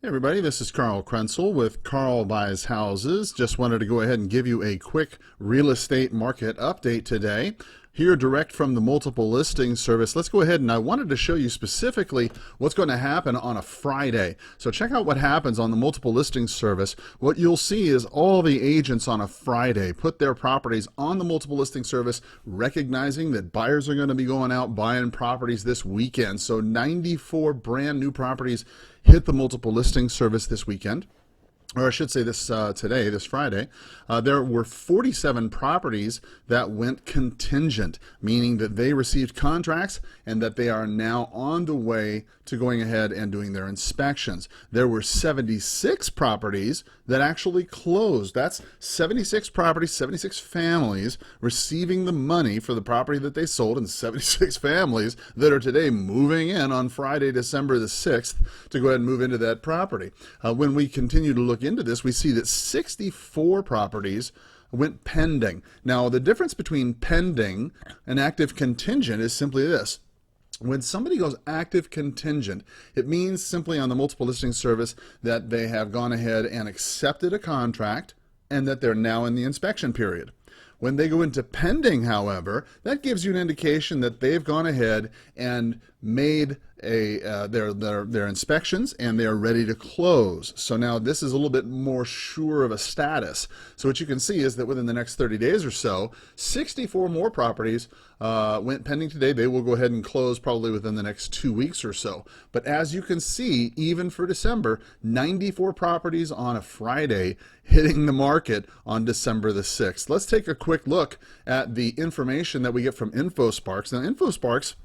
Hey everybody, this is Carl Krenzel with Carl Buys Houses. Just wanted to go ahead and give you a quick real estate market update today. Here direct from the multiple listing service. Let's go ahead, and I wanted to show you specifically what's going to happen on a Friday. So check out what happens on the multiple listing service. What you'll see is all the agents on a Friday put their properties on the multiple listing service, recognizing that buyers are going to be going out buying properties this weekend. So 94 brand new properties hit the multiple listing service this weekend, or I should say this Friday. There were 47 properties that went contingent, meaning that they received contracts and that they are now on the way to going ahead and doing their inspections. There were 76 properties that actually closed. That's 76 properties, 76 families receiving the money for the property that they sold, and 76 families that are today moving in on Friday, December the 6th to go ahead and move into that property. When we continue to look into this, we see that 64 properties went pending. Now, the difference between pending and active contingent is simply this. When somebody goes active contingent, it means simply on the multiple listing service that they have gone ahead and accepted a contract and that they're now in the inspection period. When they go into pending, however, that gives you an indication that they've gone ahead and made their inspections and they are ready to close. So now this is a little bit more sure of a status. So what you can see is that within the next 30 days or so, 64 more properties went pending today. They will go ahead and close probably within the next 2 weeks or so. But as you can see, even for December, 94 properties on a Friday hitting the market on December the 6th. Let's take a quick look at the information that we get from InfoSparks. Now, InfoSparks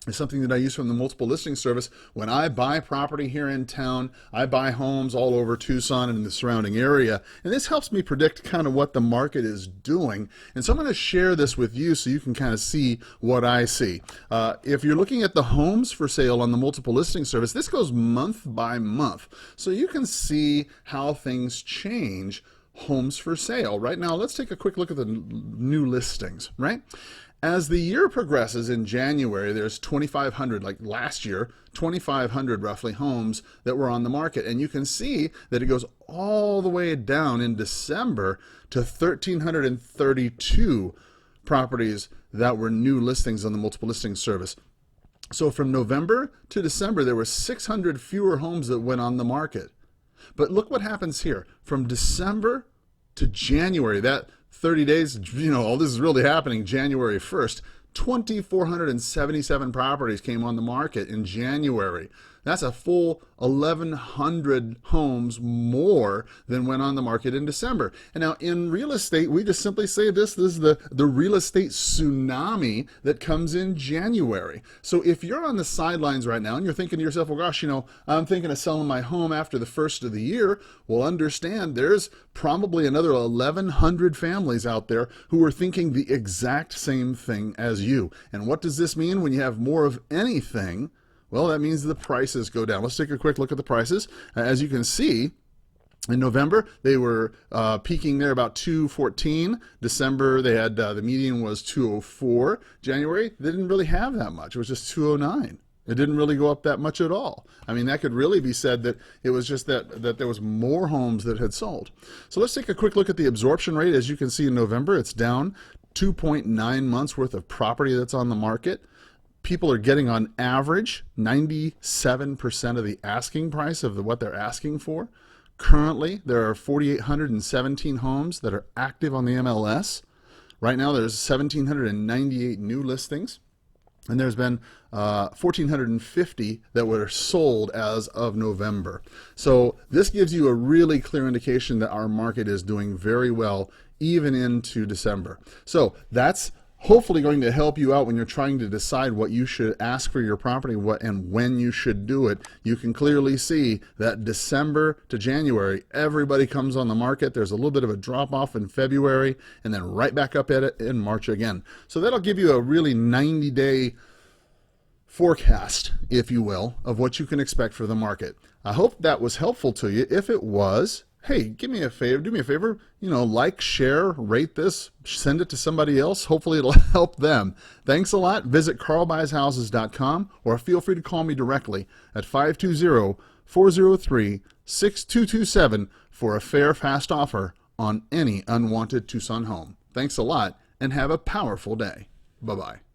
is something that I use from the multiple listing service. When I buy property here in town, I buy homes all over Tucson and the surrounding area, and this helps me predict kind of what the market is doing. And so I'm going to share this with you so you can kind of see what I see. If you're looking at the homes for sale on the multiple listing service, this goes month by month, so you can see how things change. Homes for sale right now. Let's take a quick look at the new listings, right? As the year progresses, in January, there's 2,500, like last year, 2,500 roughly homes that were on the market. And you can see that it goes all the way down in December to 1,332 properties that were new listings on the multiple listing service. So from November to December, there were 600 fewer homes that went on the market. But look what happens here. From December to January, that 30 days, all this is really happening January 1st, 2,477 properties came on the market in January. That's a full 1,100 homes more than went on the market in December. And now in real estate, we just simply say this is the real estate tsunami that comes in January. So if you're on the sidelines right now and you're thinking to yourself, well, gosh, I'm thinking of selling my home after the first of the year, well, understand there's probably another 1,100 families out there who are thinking the exact same thing as you. And what does this mean when you have more of anything? Well, that means the prices go down. Let's take a quick look at the prices. As you can see, in November, they were peaking there about 214. December, they had the median was 204. January, they didn't really have that much. It was just 209. It didn't really go up that much at all. I mean, that could really be said that it was just that there was more homes that had sold. So let's take a quick look at the absorption rate. As you can see in November, it's down 2.9 months worth of property that's on the market. People are getting on average 97% of the asking price of what they're asking for. Currently, there are 4,817 homes that are active on the MLS. Right now, there's 1,798 new listings, and there's been 1,450 that were sold as of November. So this gives you a really clear indication that our market is doing very well, even into December. So that's hopefully going to help you out when you're trying to decide what you should ask for your property, and when you should do it. You can clearly see that December to January, everybody comes on the market. There's a little bit of a drop off in February and then right back up at it in March again. So that'll give you a really 90-day forecast, if you will, of what you can expect for the market. I hope that was helpful to you. If it was, hey, do me a favor, like, share, rate this, send it to somebody else. Hopefully it'll help them. Thanks a lot. Visit carlbuyshouses.com or feel free to call me directly at 520 403-6227 for a fair, fast offer on any unwanted Tucson home. Thanks a lot and have a powerful day. Bye-bye.